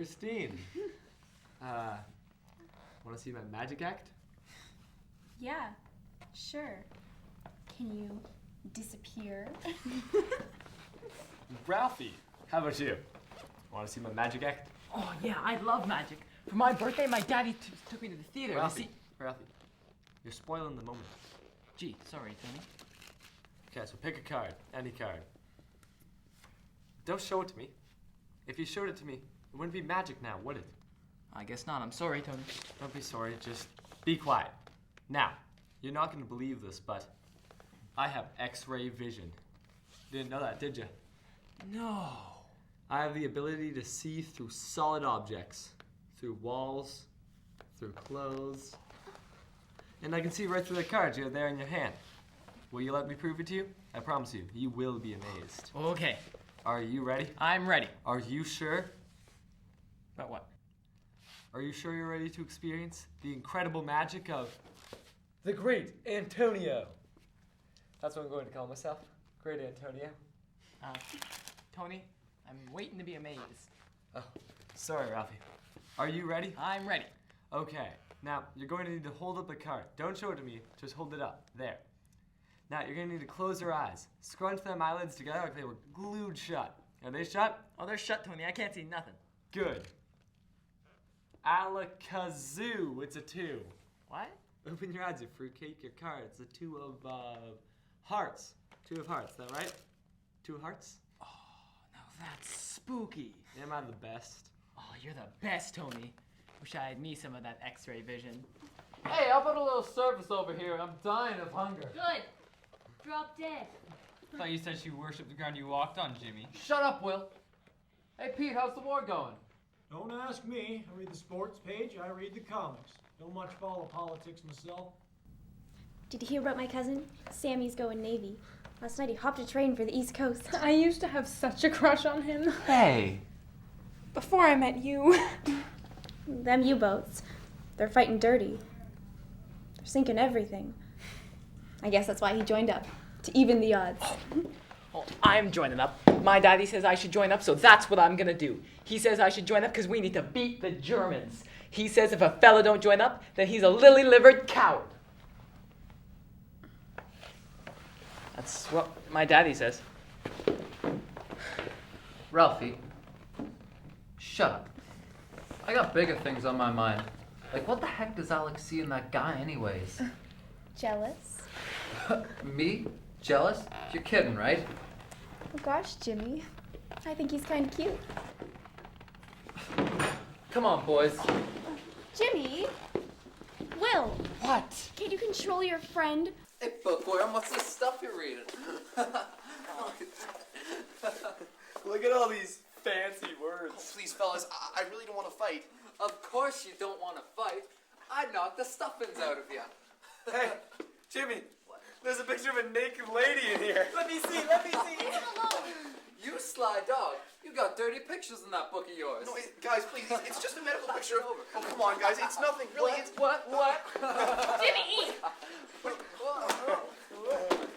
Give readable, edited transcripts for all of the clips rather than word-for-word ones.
Christine. Want to see my magic act? Yeah, sure. Can you disappear? Ralphie, how about you? Want to see my magic act? Oh yeah, I love magic. For my birthday, my daddy took me to the theater. Ralphie, you're spoiling the moment. Gee, sorry, Tony. Okay, so pick a card, any card. Don't show it to me. If you showed it to me, it wouldn't be magic now, would it? I guess not. I'm sorry, Tony. Don't be sorry, just be quiet. Now, you're not going to believe this, but I have X-ray vision. Didn't know that, did you? No. I have the ability to see through solid objects, through walls, through clothes, and I can see right through the cards you have there in your hand. Will you let me prove it to you? I promise you, you will be amazed. Okay. Are you ready? I'm ready. Are you sure? About what? Are you sure you're ready to experience the incredible magic of the Great Antonio? That's what I'm going to call myself, Great Antonio. Tony, I'm waiting to be amazed. Oh, sorry, Ralphie. Are you ready? I'm ready. Okay. Now, you're going to need to hold up the card. Don't show it to me, just hold it up. There. Now, you're going to need to close your eyes. Scrunch them eyelids together like they were glued shut. Are they shut? Oh, they're shut, Tony. I can't see nothing. Good. Alakazoo. It's a 2. What? Open your eyes, you fruitcake. Your card. It's a 2 of hearts. 2 of hearts. Is that right? 2 of hearts? Oh, now that's spooky. Am I the best? Oh, you're the best, Tony. Wish I had me some of that X-ray vision. Hey, how about a little service over here? I'm dying of hunger. Good. Drop dead. I thought you said you worshipped the ground you walked on, Jimmy. Shut up, Will. Hey, Pete, how's the war going? Don't ask me. I read the sports page, I read the comics. Don't much follow politics myself. Did you hear about my cousin? Sammy's going Navy. Last night he hopped a train for the East Coast. I used to have such a crush on him. Hey! Before I met you. Them U-boats, they're fighting dirty. They're sinking everything. I guess that's why he joined up, to even the odds. Oh, I'm joining up. My daddy says I should join up, so that's what I'm gonna do. He says I should join up because we need to beat the Germans. He says if a fella don't join up, then he's a lily-livered coward. That's what my daddy says. Ralphie, shut up. I got bigger things on my mind. Like, what the heck does Alex see in that guy anyways? Jealous? Me? Jealous? You're kidding, right? Oh gosh, Jimmy. I think he's kind of cute. Come on, boys. Jimmy? Will, What? can't you control your friend? Hey, Bookworm, what's this stuff you're reading? Look at all these fancy words. Please, fellas, I really don't want to fight. Of course you don't want to fight. I'd knock the stuffings out of you. Hey, Jimmy, there's a picture of a naked lady in here. Let me see. Leave him alone. You sly dog. You got dirty pictures in that book of yours. No, guys, please, it's just a medical picture of... Oh, come on, guys, it's nothing, really. It's... What? Jimmy!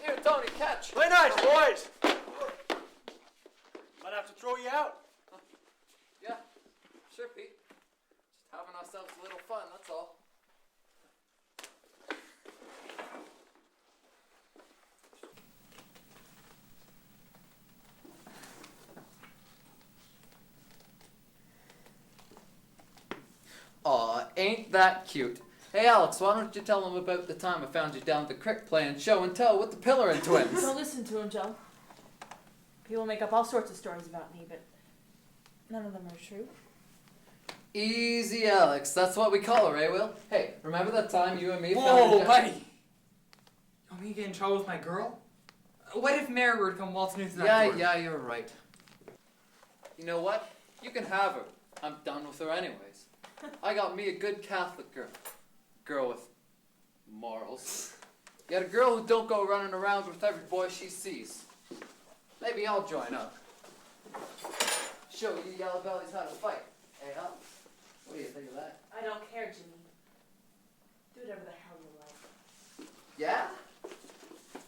Here, Tony, catch. Play nice, boys! Might have to throw you out. Yeah, sure, Pete. Just having ourselves a little fun, that's all. Aw, ain't that cute. Hey, Alex, why don't you tell them about the time I found you down at the crick playing show and tell with the Pillarin twins? Don't listen to him, Joe. People make up all sorts of stories about me, but none of them are true. Easy, Alex. That's what we call her, eh, Will? Hey, remember that time you and me found Whoa, her buddy! You want me to get in trouble with my girl? What if Mary were to come waltzing into that door? Yeah, you're right. You know what? You can have her. I'm done with her anyways. I got me a good Catholic girl. Girl with morals. Get a girl who don't go running around with every boy she sees. Maybe I'll join up. Show you yellow bellies how to fight. Hey, Alex, what do you think of that? I don't care, Jimmy. Do whatever the hell you like. Yeah?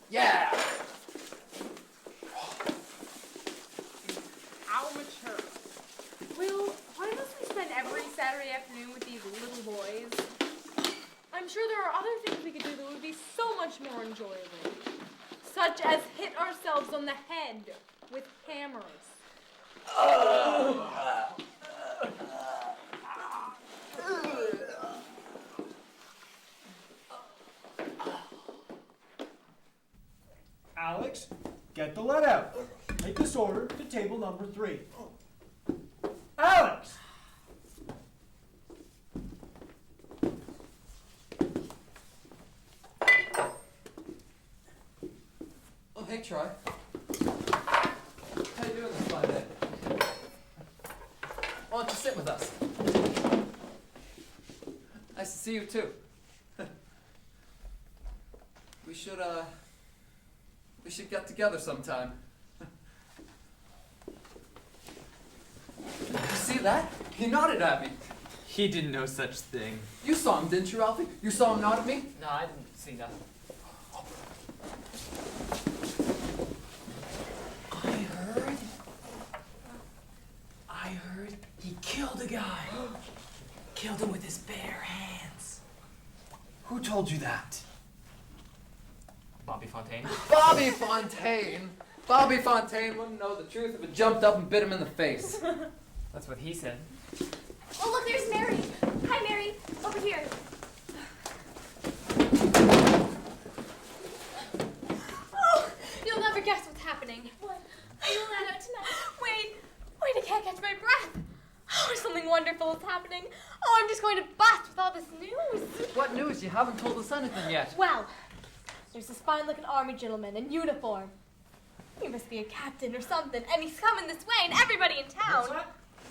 Yeah! How mature. Will, why must we such as hit ourselves on the head with hammers. Alex, get the lead out. Take this order to table number 3. Alex! Oh, hey, Troy. How you doing this fine day? Why don't you sit with us? Nice to see you, too. We should get together sometime. Did you see that? He nodded at me. He didn't know such thing. You saw him, didn't you, Ralphie? You saw him nod at me? No, I didn't see nothing. I heard he killed a guy. Killed him with his bare hands. Who told you that? Bobby Fontaine? Bobby Fontaine! Bobby Fontaine wouldn't know the truth if it jumped up and bit him in the face. That's what he said. Oh, look, there's Mary. Hi, Mary. Over here. Oh, you'll never guess what's happening. What? Are you allowed out tonight? Wait, I can't catch my breath. Oh, something wonderful is happening. Oh, I'm just going to bust with all this news. What news? You haven't told us anything yet. Well, there's this fine-looking army gentleman in uniform. He must be a captain or something, and he's coming this way, and everybody in town.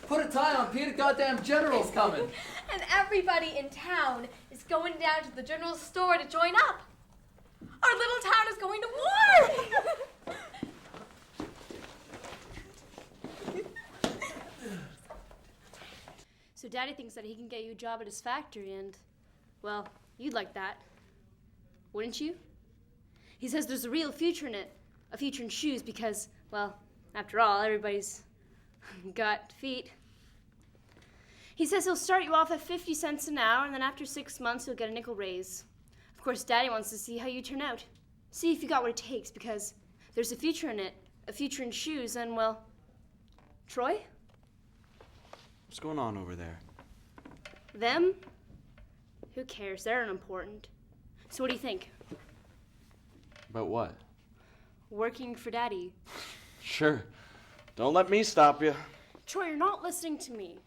Put a tie on, Pete. A goddamn general's coming. And everybody in town is going down to the general store to join up. Our little town is going to war. So Daddy thinks that he can get you a job at his factory and, well, you'd like that. Wouldn't you? He says there's a real future in it, a future in shoes because, well, after all, everybody's got feet. He says he'll start you off at 50 cents an hour and then after 6 months you'll get a nickel raise. Of course, Daddy wants to see how you turn out. See if you got what it takes because there's a future in it, a future in shoes and, well, Troy? What's going on over there? Them? Who cares? They're unimportant. So what do you think? About what? Working for Daddy. Sure. Don't let me stop you. Troy, you're not listening to me.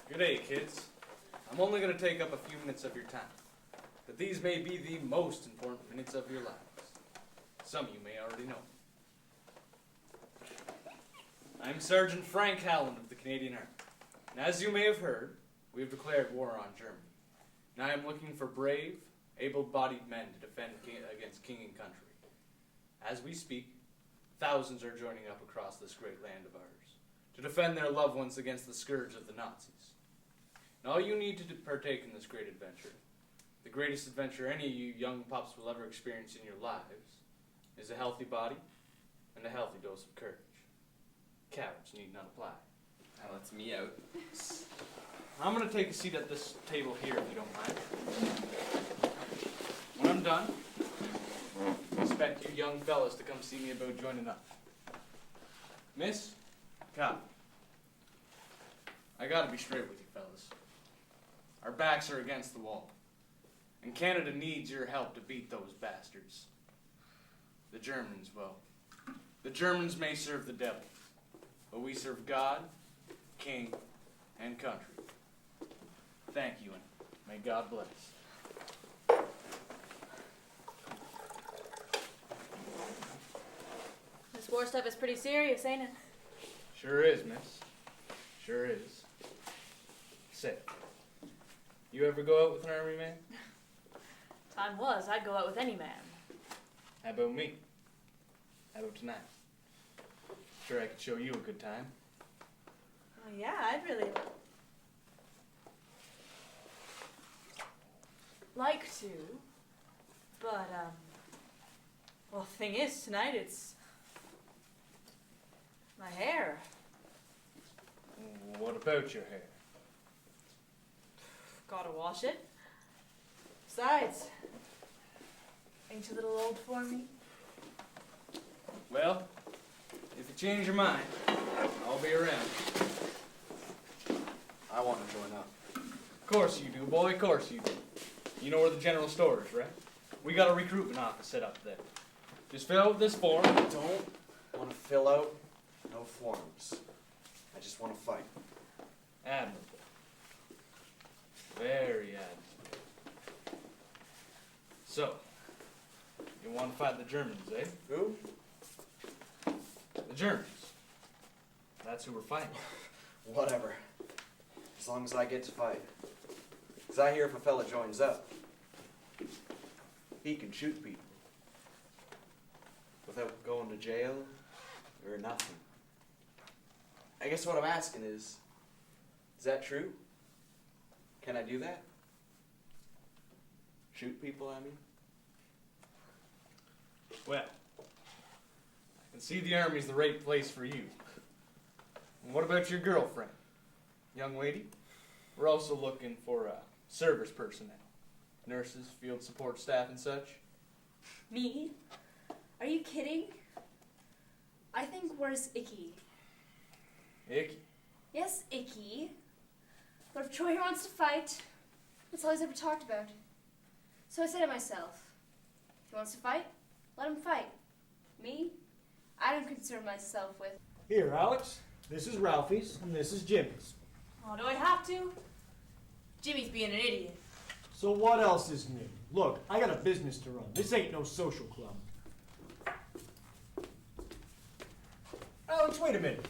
Good day, kids. I'm only going to take up a few minutes of your time, but these may be the most important minutes of your lives. Some you may already know. I'm Sergeant Frank Halland of the Canadian Army, and as you may have heard, we have declared war on Germany. And I am looking for brave, able-bodied men to defend against king and country. As we speak, thousands are joining up across this great land of ours to defend their loved ones against the scourge of the Nazis. And all you need to partake in this great adventure, the greatest adventure any of you young pups will ever experience in your lives, is a healthy body and a healthy dose of courage. Cowards need not apply. That lets me out. I'm going to take a seat at this table here, if you don't mind. When I'm done, I expect you young fellas to come see me about joining up. Miss, Cop, I gotta be straight with you fellas. Our backs are against the wall, and Canada needs your help to beat those bastards. The Germans, well, the Germans may serve the devil, but we serve God, King, and country. Thank you, and may God bless. This war stuff is pretty serious, ain't it? Sure is, miss. Sure is. Say, you ever go out with an army man? Time was, I'd go out with any man. How about me? How about tonight? Sure, I could show you a good time. Oh, yeah, I'd really like to. But, well, the thing is, tonight it's my hair. What about your hair? gotta wash it. Besides, ain't you a little old for me? Well, if you change your mind, I'll be around. I want to join up. Of course you do, boy, of course you do. You know where the general store is, right? We got a recruitment office set up there. Just fill out this form. I don't want to fill out no forms. I just want to fight. Admirable. Very admirable. So, you want to fight the Germans, eh? Who? The Germans. That's who we're fighting. Whatever. As long as I get to fight. Because I hear if a fella joins up, he can shoot people. Without going to jail or nothing. I guess what I'm asking is that true? Can I do that? Shoot people, I mean? Well, I can see the army's the right place for you. And what about your girlfriend? Young lady? We're also looking for service personnel. Nurses, field support staff and such. Me? Are you kidding? I think where's Icky? Icky. Yes, Icky. But if Troy here wants to fight, that's all he's ever talked about. So I said to myself, if he wants to fight, let him fight. Me? I don't concern myself with... Here, Alex. This is Ralphie's, and this is Jimmy's. Oh, do I have to? Jimmy's being an idiot. So what else is new? Look, I got a business to run. This ain't no social club. Alex, wait a minute.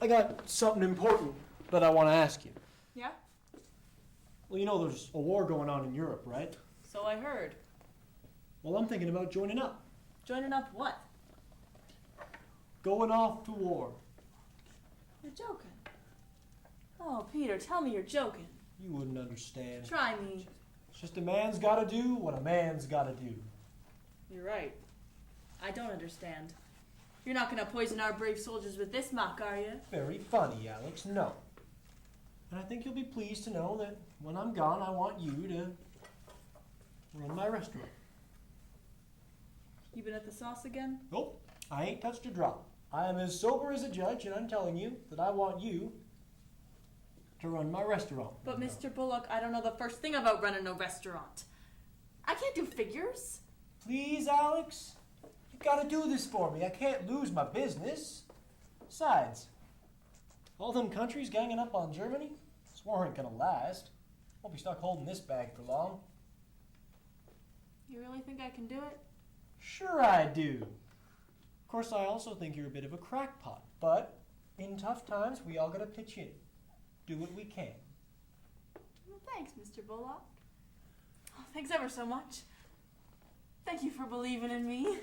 I got something important that I want to ask you. Yeah? Well, you know there's a war going on in Europe, right? So I heard. Well, I'm thinking about joining up. Joining up what? Going off to war. You're joking. Oh, Peter, tell me you're joking. You wouldn't understand. Try me. It's just a man's gotta do what a man's gotta do. You're right. I don't understand. You're not gonna poison our brave soldiers with this muck, are you? Very funny, Alex. No. And I think you'll be pleased to know that when I'm gone, I want you to run my restaurant. You been at the sauce again? Nope. I ain't touched a drop. I am as sober as a judge, and I'm telling you that I want you to run my restaurant. But Mr. Bullock, I don't know the first thing about running a restaurant. I can't do figures. Please, Alex. You gotta do this for me. I can't lose my business. Besides, all them countries ganging up on Germany, this war ain't gonna last. Won't be stuck holding this bag for long. You really think I can do it? Sure I do. Of course, I also think you're a bit of a crackpot, but in tough times, we all gotta pitch in. Do what we can. Well, thanks, Mr. Bullock. Oh, thanks ever so much. Thank you for believing in me.